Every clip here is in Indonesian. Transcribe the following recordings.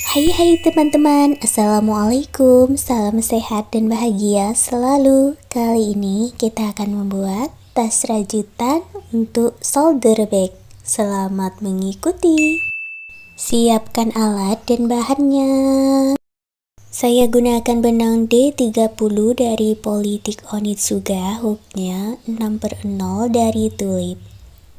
Hai teman-teman, Assalamualaikum, salam sehat dan bahagia selalu. Kali ini kita akan membuat tas rajutan untuk solder bag. Selamat mengikuti. Siapkan alat dan bahannya. Saya gunakan benang D30 dari Politik Onitsuga, hooknya 6/0 dari Tulip.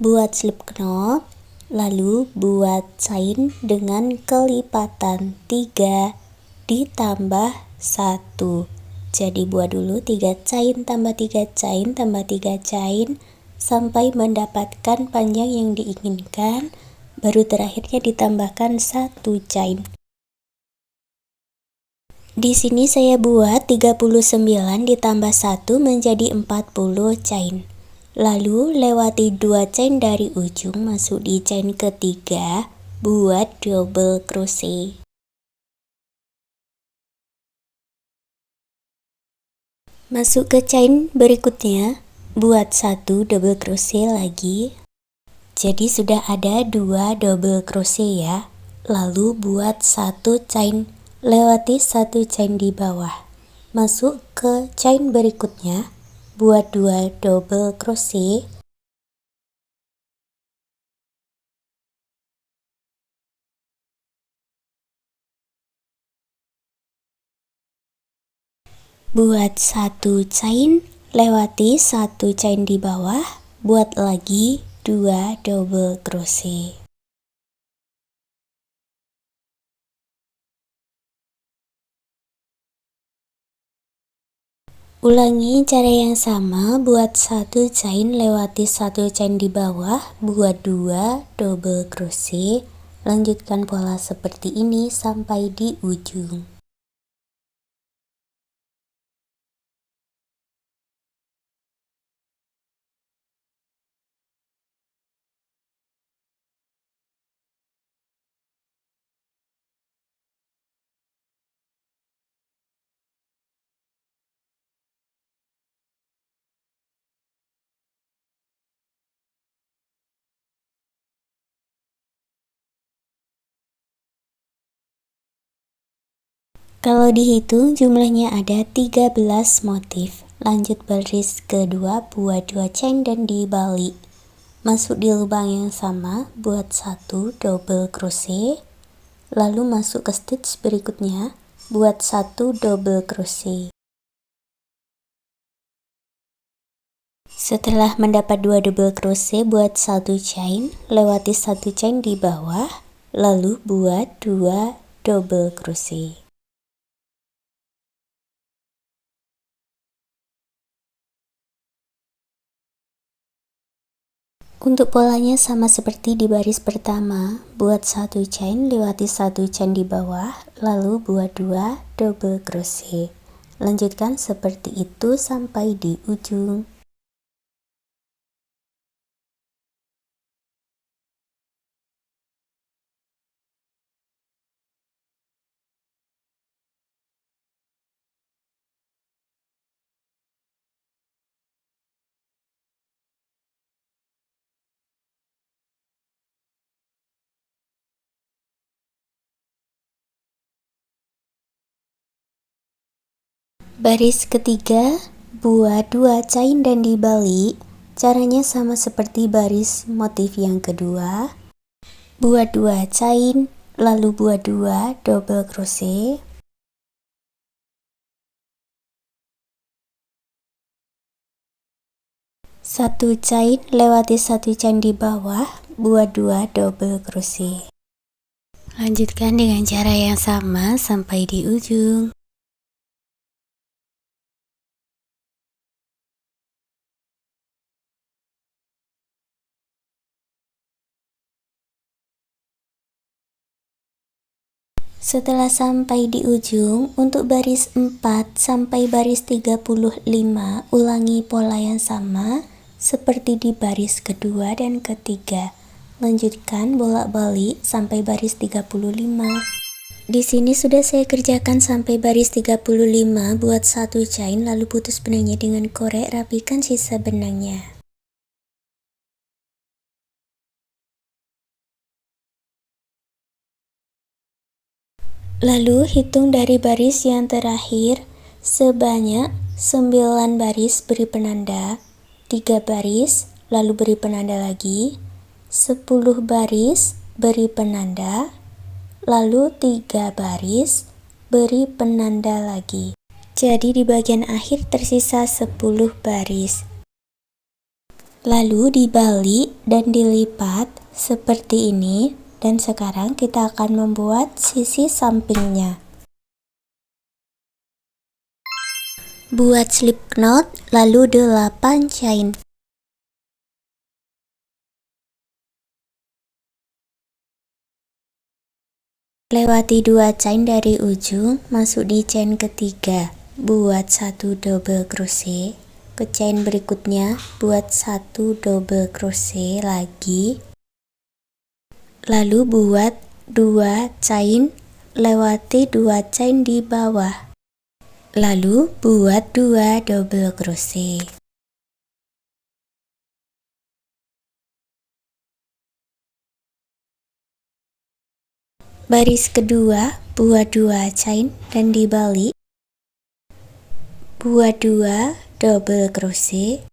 Buat slip knot, lalu buat chain dengan kelipatan 3 ditambah 1. Jadi buat dulu 3 chain tambah 3 chain tambah 3 chain sampai mendapatkan panjang yang diinginkan, baru terakhirnya ditambahkan 1 chain. Di sini saya buat 39 ditambah 1 menjadi 40 chain. Lalu lewati 2 chain dari ujung, masuk di chain ketiga, buat double crochet. Masuk ke chain berikutnya, buat 1 double crochet lagi. Jadi sudah ada 2 double crochet ya. Lalu buat 1 chain, lewati 1 chain di bawah. Masuk ke chain berikutnya, buat 2 double crochet. Buat 1 chain, lewati 1 chain di bawah, buat lagi 2 double crochet. Ulangi cara yang sama, buat 1 chain, lewati 1 chain di bawah, buat 2 double crochet. Lanjutkan pola seperti ini sampai di ujung. Kalau dihitung jumlahnya ada 13 motif. Lanjut baris kedua, buat 2 chain dan dibalik. Masuk di lubang yang sama, buat 1 double crochet. Lalu masuk ke stitch berikutnya, buat 1 double crochet. Setelah mendapat 2 double crochet, buat 1 chain, lewati 1 chain di bawah, lalu buat 2 double crochet. Untuk polanya sama seperti di baris pertama, buat 1 chain, lewati 1 chain di bawah, lalu buat 2 double crochet. Lanjutkan seperti itu sampai di ujung. Baris ketiga, buat 2 chain dan dibalik. Caranya sama seperti baris motif yang kedua. Buat 2 chain, lalu buat 2 double crochet. Satu chain, lewati 1 chain di bawah, buat 2 double crochet. Lanjutkan dengan cara yang sama sampai di ujung. Setelah sampai di ujung, untuk baris 4 sampai baris 35, ulangi pola yang sama seperti di baris kedua dan ketiga. Lanjutkan bolak-balik sampai baris 35. Di sini sudah saya kerjakan sampai baris 35, buat 1 chain lalu putus benangnya dengan korek, rapikan sisa benangnya. Lalu hitung dari baris yang terakhir sebanyak 9 baris beri penanda, 3 baris lalu beri penanda lagi, 10 baris beri penanda, lalu 3 baris beri penanda lagi. Jadi di bagian akhir tersisa 10 baris. Lalu dibalik dan dilipat seperti ini, dan sekarang kita akan membuat sisi sampingnya. Buat slip knot, lalu 8 chain. Lewati 2 chain dari ujung, masuk di chain ketiga, buat 1 double crochet. Ke chain berikutnya, buat 1 double crochet lagi. Lalu buat 2 chain, lewati 2 chain di bawah. Lalu buat 2 double crochet. Baris kedua, buat 2 chain dan dibalik. Buat 2 double crochet.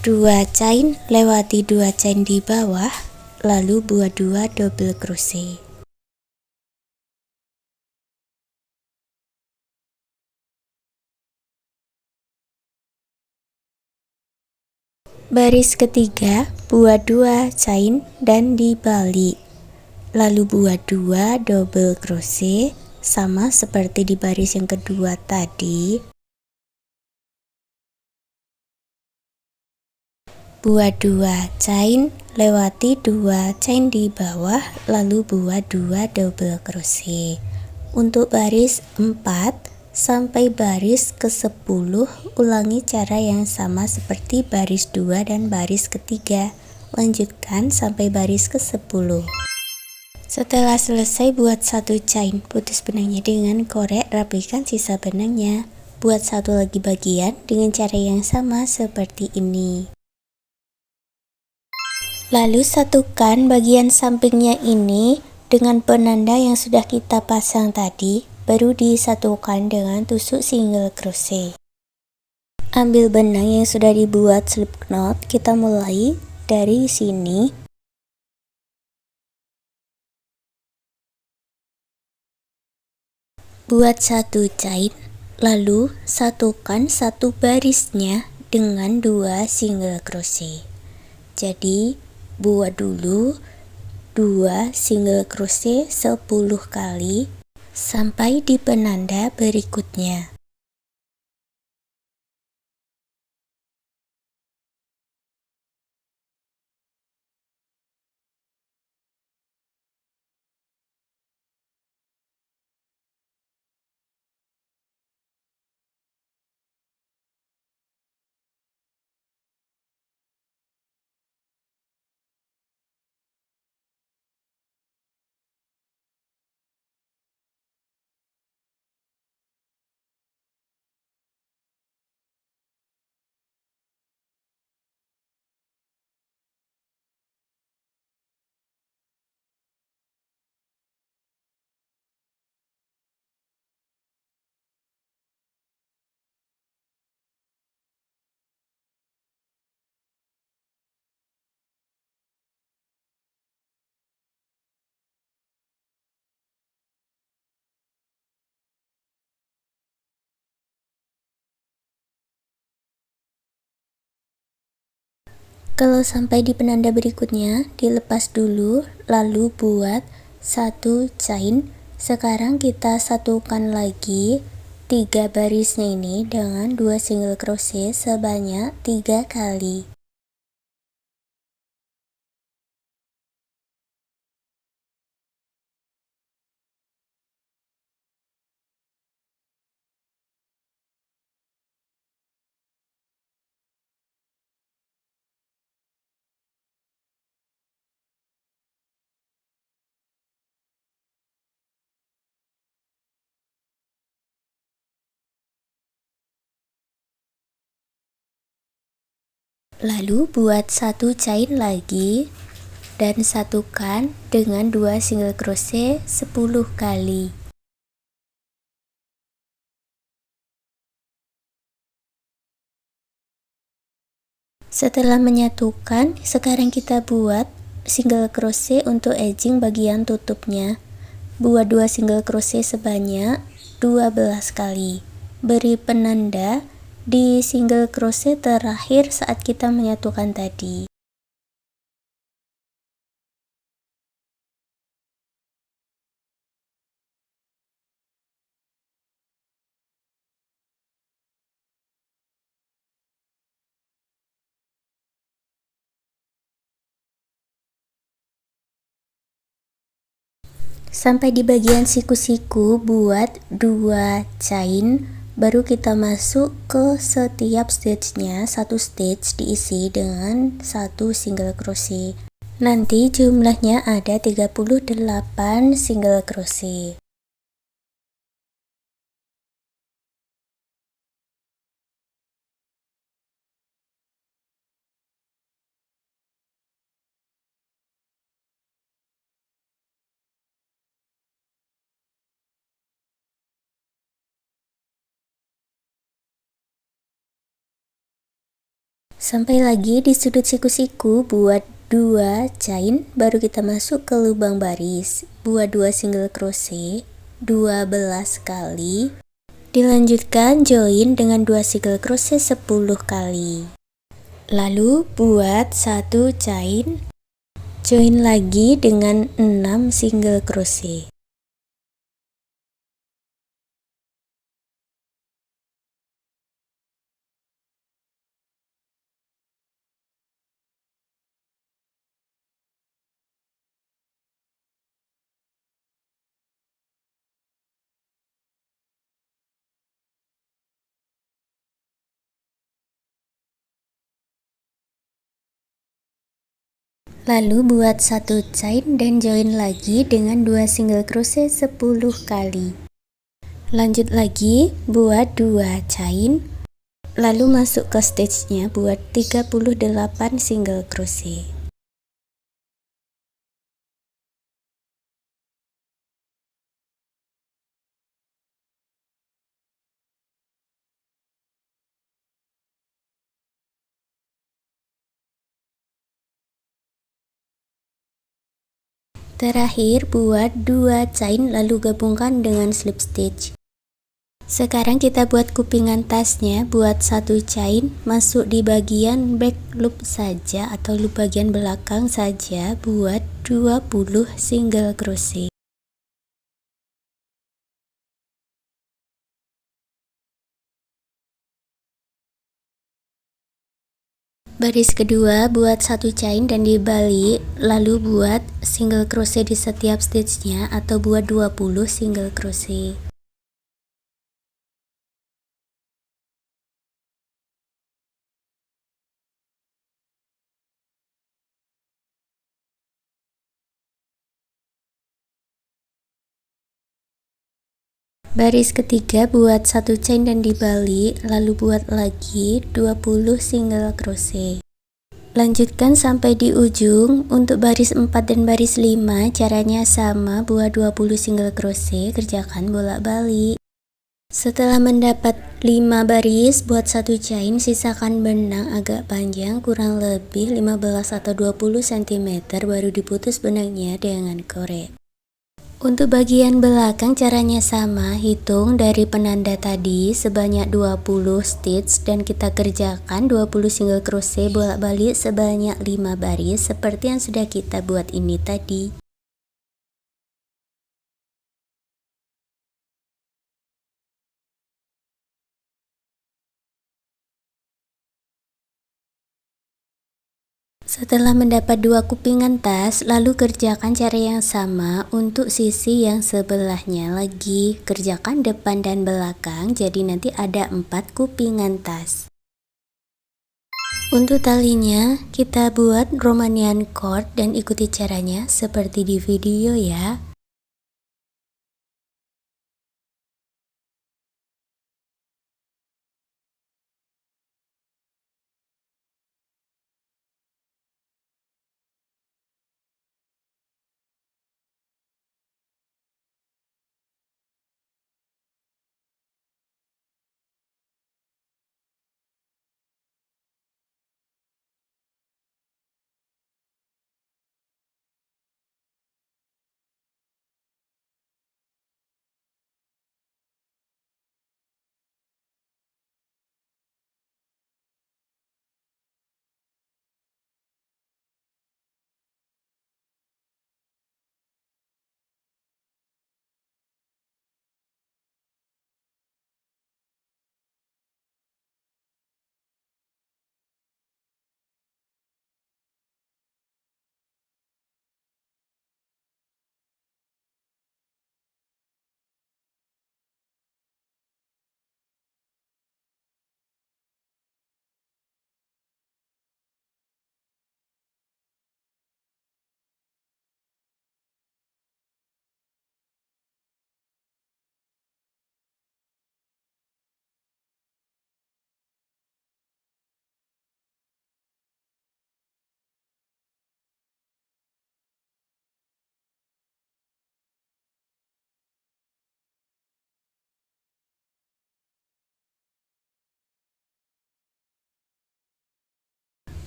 Dua chain, lewati 2 chain di bawah, lalu buat 2 double crochet. Baris ketiga, buat 2 chain dan dibalik. Lalu buat 2 double crochet, sama seperti di baris yang kedua tadi. Buat 2 chain, lewati 2 chain di bawah, lalu buat 2 double crochet. Untuk baris 4 sampai baris ke-10, ulangi cara yang sama seperti baris 2 dan baris ketiga. Lanjutkan sampai baris ke-10. Setelah selesai, buat 1 chain, putus benangnya dengan korek, rapikan sisa benangnya. Buat 1 lagi bagian dengan cara yang sama seperti ini. Lalu satukan bagian sampingnya ini dengan penanda yang sudah kita pasang tadi, baru disatukan dengan tusuk single crochet. Ambil benang yang sudah dibuat slip knot, kita mulai dari sini. Buat 1 chain, lalu satukan 1 barisnya dengan 2 single crochet. Jadi buat dulu 2 single crochet 10 kali sampai di penanda berikutnya. Kalau sampai di penanda berikutnya, dilepas dulu, lalu buat 1 chain. Sekarang kita satukan lagi 3 barisnya ini dengan 2 single crochet sebanyak 3 kali. Lalu buat satu chain lagi dan satukan dengan 2 single crochet 10 kali. Setelah menyatukan, sekarang kita buat single crochet untuk edging bagian tutupnya. Buat 2 single crochet sebanyak 12 kali. Beri penanda di single crochet terakhir saat kita menyatukan tadi. Sampai di bagian siku-siku buat 2 chain, baru kita masuk ke setiap stage-nya. Satu stage diisi dengan 1 single crochet. Nanti jumlahnya ada 38 single crochet. Sampai lagi di sudut siku-siku buat 2 chain, baru kita masuk ke lubang baris. Buat 2 single crochet 12 kali. Dilanjutkan join dengan 2 single crochet 10 kali. Lalu buat 1 chain, join lagi dengan 6 single crochet. Lalu buat 1 chain dan join lagi dengan 2 single crochet 10 kali. Lanjut lagi buat 2 chain, lalu masuk ke stage-nya buat 38 single crochet. Terakhir buat 2 chain lalu gabungkan dengan slip stitch. Sekarang kita buat kupingan tasnya. Buat 1 chain, masuk di bagian back loop saja atau loop bagian belakang saja, buat 20 single crochet. Baris kedua buat 1 chain dan dibalik, lalu buat single crochet di setiap stitch-nya atau buat 20 single crochet. Baris ketiga buat 1 chain dan dibalik, lalu buat lagi 20 single crochet. Lanjutkan sampai di ujung. Untuk baris 4 dan baris 5 caranya sama, buat 20 single crochet, kerjakan bolak-balik. Setelah mendapat 5 baris, buat 1 chain, sisakan benang agak panjang kurang lebih 15 atau 20 cm, baru diputus benangnya dengan korek. Untuk bagian belakang caranya sama, hitung dari penanda tadi sebanyak 20 stitch dan kita kerjakan 20 single crochet bolak-balik sebanyak 5 baris seperti yang sudah kita buat ini tadi. Setelah mendapat 2 kupingan tas, lalu kerjakan cara yang sama untuk sisi yang sebelahnya lagi. Kerjakan depan dan belakang, jadi nanti ada 4 kupingan tas. Untuk talinya, kita buat Romanian cord dan ikuti caranya seperti di video ya.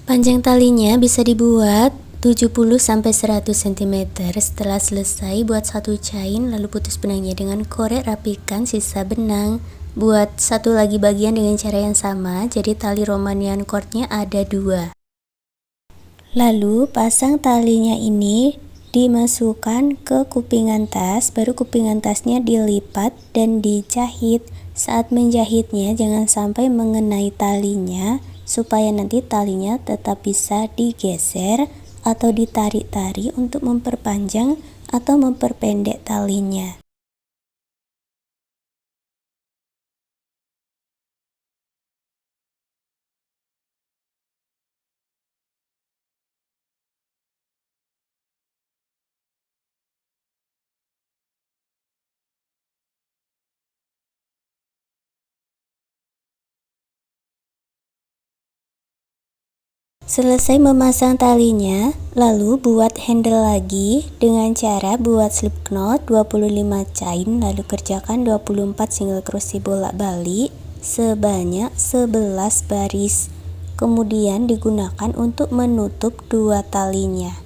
Panjang talinya bisa dibuat 70-100 cm. Setelah selesai buat satu chain, lalu putus benangnya dengan korek, rapikan sisa benang. Buat satu lagi bagian dengan cara yang sama, jadi tali Romanian cordnya ada 2. Lalu pasang talinya ini dimasukkan ke kupingan tas, baru kupingan tasnya dilipat dan dijahit. Saat menjahitnya jangan sampai mengenai talinya, supaya nanti talinya tetap bisa digeser atau ditarik-tarik untuk memperpanjang atau memperpendek talinya. Selesai memasang talinya, lalu buat handle lagi dengan cara buat slip knot 25 chain, lalu kerjakan 24 single crochet bolak-balik sebanyak 11 baris. Kemudian digunakan untuk menutup 2 talinya.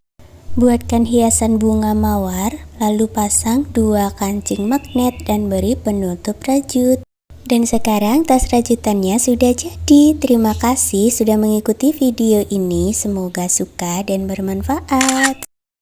Buatkan hiasan bunga mawar, lalu pasang 2 kancing magnet dan beri penutup rajut. Dan sekarang tas rajutannya sudah jadi. Terima kasih sudah mengikuti video ini. Semoga suka dan bermanfaat.